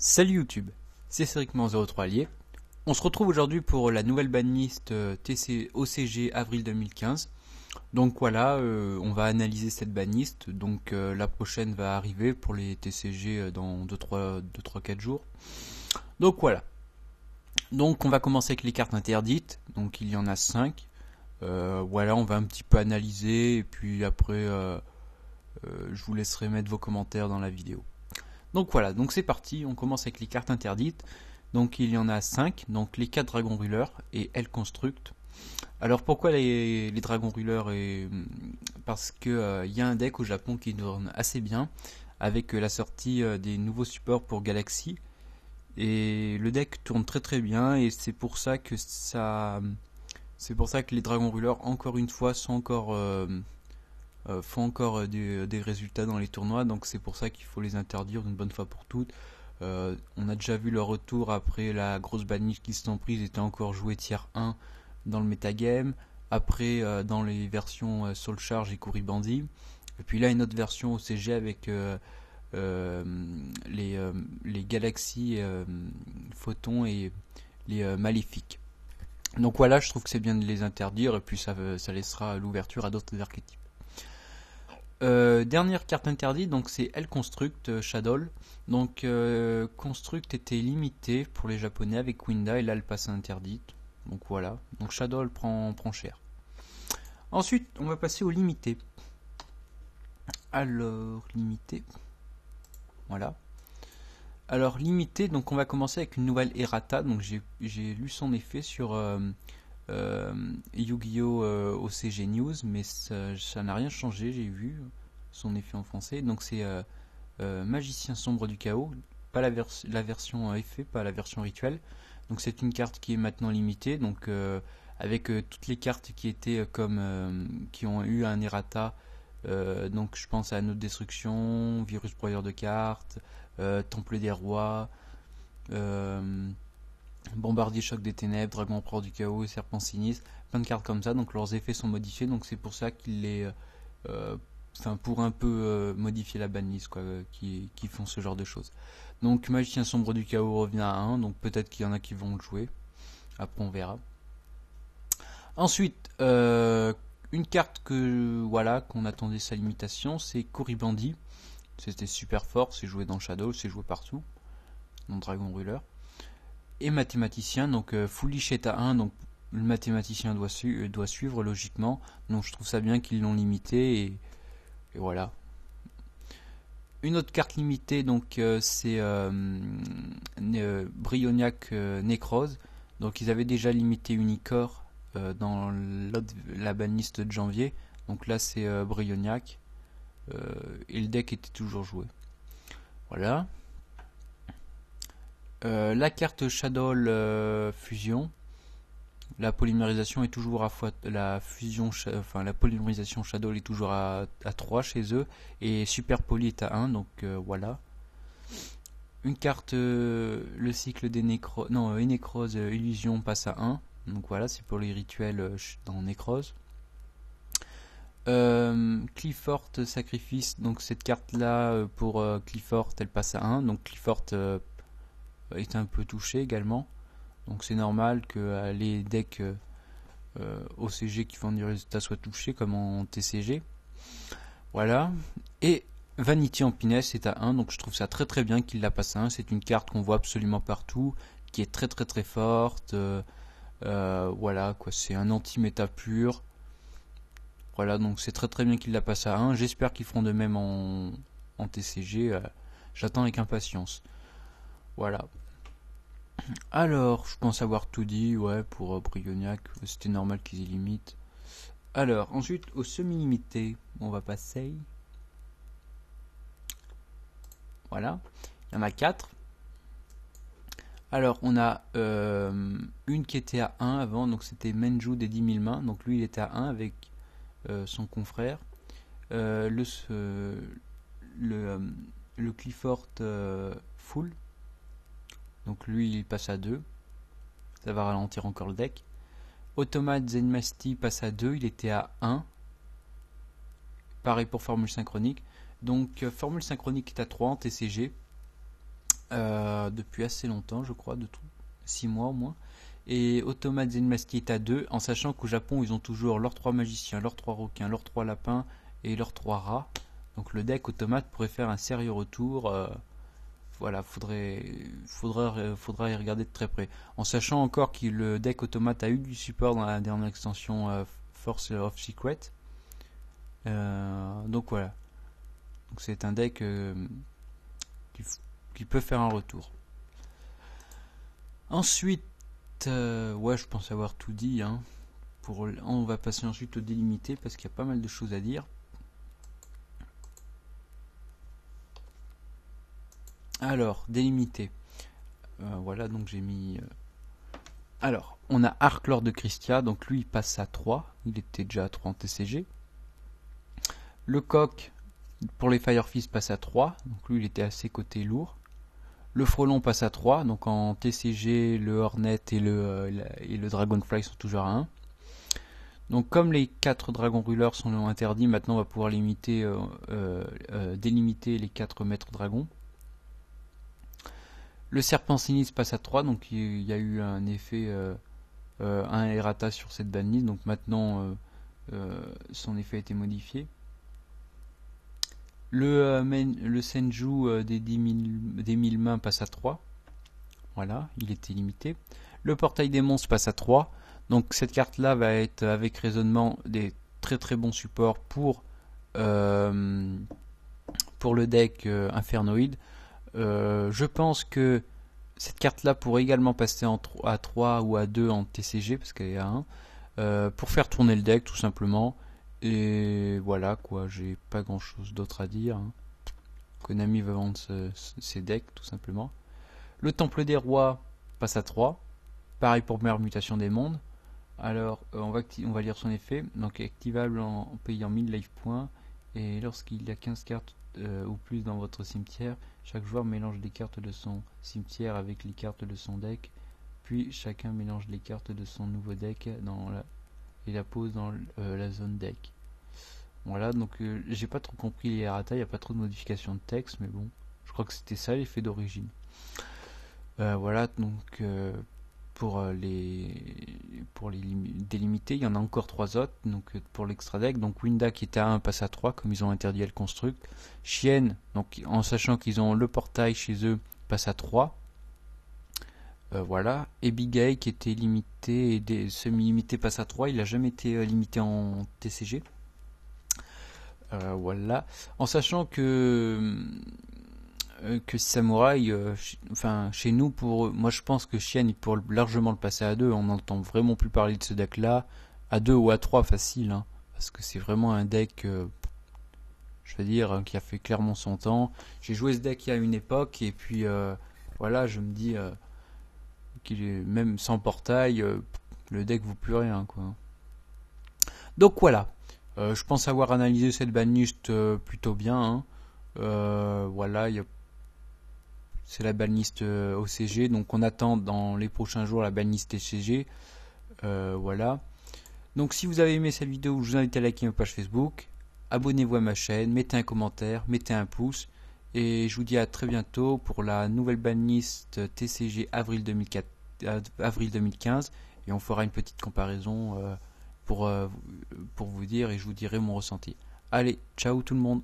Salut YouTube, c'est Céricman03 Allier. On se retrouve aujourd'hui pour la nouvelle banlist OCG avril 2015. Donc voilà, on va analyser cette banlist. Donc la prochaine va arriver pour les TCG dans 2-3-4 jours. Donc voilà. Donc on va commencer avec les cartes interdites. Donc il y en a 5. Voilà, on va un petit peu analyser et puis après je vous laisserai mettre vos commentaires dans la vidéo. Donc voilà, donc c'est parti, on commence avec les cartes interdites. Donc il y en a 5, donc les 4 dragons brûleurs et L Construct. Alors pourquoi les dragons brûleurs Parce que y a un deck au Japon qui tourne assez bien avec la sortie des nouveaux supports pour Galaxy. Et le deck tourne très bien et c'est pour ça que les dragons brûleurs encore une fois sont encore font encore des résultats dans les tournois, donc c'est pour ça qu'il faut les interdire une bonne fois pour toutes. On a déjà vu leur retour après la grosse banlist qui se sont prises, étaient encore joués tier 1 dans le metagame, après dans les versions Soul Charge et Kuribandi, et puis là une autre version OCG avec les Galaxies Photons et les Maléfiques. Donc voilà, je trouve que c'est bien de les interdire, et puis ça laissera l'ouverture à d'autres archétypes. Dernière carte interdite, donc c'est L Construct Shadow. Donc Construct était limité pour les japonais avec Winda et là elle passe interdite. Donc voilà, donc Shadow prend cher. Ensuite on va passer au limité. Alors limité, voilà. Alors limité, donc on va commencer avec une nouvelle errata. Donc j'ai lu son effet sur Yu-Gi-Oh! OCG News, mais ça n'a rien changé, j'ai vu son effet en français. Donc c'est Magicien Sombre du Chaos, pas la version effet, pas la version rituelle. Donc c'est une carte qui est maintenant limitée, donc avec toutes les cartes qui étaient qui ont eu un errata. Donc je pense à Note Destruction, Virus Broyeur de cartes, Temple des Rois, Bombardier Choc des Ténèbres, Dragon Empereur du Chaos, Serpent Sinistre, plein de cartes comme ça, donc leurs effets sont modifiés, donc c'est pour ça qu'ils pour un peu modifier la banlist, quoi, qui font ce genre de choses. Donc Magicien Sombre du Chaos revient à 1, donc peut-être qu'il y en a qui vont le jouer, après on verra. Ensuite, une carte qu'on attendait sa limitation, c'est Kuribandi. C'était super fort, c'est joué dans Shadow, c'est joué partout, dans Dragon Brûleur. Et mathématicien, donc Foolish est à 1, donc le mathématicien doit suivre logiquement, donc je trouve ça bien qu'ils l'ont limité, et voilà. Une autre carte limitée, donc c'est Bryoniac Necrose, donc ils avaient déjà limité Unicore dans la banlist de janvier, donc là c'est Bryoniac, et le deck était toujours joué. Voilà. La carte Shadow Fusion, la polymérisation est toujours la polymérisation Shadow est toujours à 3 chez eux et Super Poly est à 1, donc voilà. Une carte le cycle des Nécrose Illusion passe à 1, donc voilà, c'est pour les rituels dans Nécrose. Clifford Sacrifice, donc cette carte là pour Clifford elle passe à 1, donc Clifford est un peu touché également, donc c'est normal que les decks OCG qui font des résultats soient touchés comme en TCG. Voilà. Et Vanity Empiness est à 1, donc je trouve ça très bien qu'il la passe à 1. C'est une carte qu'on voit absolument partout, qui est très forte. Voilà quoi, c'est un anti-méta pur. Voilà, donc c'est très bien qu'il la passe à 1. J'espère qu'ils feront de même en TCG. J'attends avec impatience. Voilà. Alors, je pense avoir tout dit, ouais, pour Bryoniac, c'était normal qu'ils y limitent. Alors, ensuite, au semi-limité, on va passer. Voilà, il y en a 4. Alors, on a une qui était à 1 avant, donc c'était Menju des 10 000 mains, donc lui il était à 1 avec son confrère. Le Clifford Full. Donc lui il passe à 2. Ça va ralentir encore le deck. Automate Zenmasti passe à 2. Il était à 1. Pareil pour Formule Synchronique. Donc Formule Synchronique est à 3 en TCG. depuis assez longtemps, je crois, 6 mois au moins. Et Automate Zenmaski est à 2, en sachant qu'au Japon, ils ont toujours leurs 3 magiciens, leurs 3 requins, leurs 3 lapins et leurs 3 rats. Donc le deck Automate pourrait faire un sérieux retour. Voilà, faudra y regarder de très près. En sachant encore que le deck Automate a eu du support dans la dernière extension Force of Secret. Donc voilà. Donc c'est un deck qui peut faire un retour. Ensuite, ouais, je pense avoir tout dit. Hein. On va passer ensuite au délimité parce qu'il y a pas mal de choses à dire. Alors, délimité. Voilà, donc j'ai mis... Alors, on a Arc Lord de Christia, donc lui il passe à 3. Il était déjà à 3 en TCG. Le Coq, pour les Firefist, passe à 3. Donc lui il était assez côté lourd. Le Frelon passe à 3, donc en TCG, le Hornet et le Dragonfly sont toujours à 1. Donc comme les 4 dragons brûleurs sont interdits, maintenant on va pouvoir délimiter les 4 maîtres dragons. Le Serpent Sinistre passe à 3, donc il y a eu un effet, un errata sur cette banlist, donc maintenant son effet a été modifié. Le Senju des 1000 mains passe à 3. Voilà, il était limité. Le Portail des monstres passe à 3. Donc cette carte là va être avec raisonnement des très très bons supports pour le deck Infernoid. Je pense que cette carte là pourrait également passer à 3 ou à 2 en TCG parce qu'elle est à 1 pour faire tourner le deck tout simplement. Et voilà quoi, j'ai pas grand chose d'autre à dire. Hein. Konami va vendre ses decks tout simplement. Le Temple des Rois passe à 3. Pareil pour Meilleure Mutation des Mondes. Alors on va lire son effet. Donc activable en payant 1000 life points. Et lorsqu'il y a 15 cartes ou plus dans votre cimetière, chaque joueur mélange des cartes de son cimetière avec les cartes de son deck. Puis chacun mélange les cartes de son nouveau deck et la pose dans la zone deck. Voilà, donc j'ai pas trop compris les errata, il n'y a pas trop de modification de texte, mais bon, je crois que c'était ça l'effet d'origine. Voilà, donc pour les délimités, il y en a encore 3 autres, donc pour l'extra deck, donc Winda qui était à 1 passe à 3, comme ils ont interdit le construct. Chienne, donc en sachant qu'ils ont le portail chez eux, passe à 3. Voilà, et Bigay qui était limité et semi-limité passe à 3, il n'a jamais été limité en TCG. Voilà, en sachant que Samouraï, enfin chez nous, moi je pense que Chien il pourrait largement le passer à 2. On n'entend vraiment plus parler de ce deck là à 2 ou à 3 facile, hein, parce que c'est vraiment un deck, je veux dire, qui a fait clairement son temps. J'ai joué ce deck il y a une époque et puis voilà, je me dis qu'il est même sans portail, le deck vaut plus rien quoi. Donc voilà. Je pense avoir analysé cette banlist plutôt bien. Hein. Voilà, c'est la banlist OCG, donc on attend dans les prochains jours la banlist TCG. Voilà. Donc si vous avez aimé cette vidéo, je vous invite à liker ma page Facebook, abonnez-vous à ma chaîne, mettez un commentaire, mettez un pouce, et je vous dis à très bientôt pour la nouvelle banlist TCG avril 2015, et on fera une petite comparaison pour vous dire et je vous dirai mon ressenti. Allez, ciao tout le monde.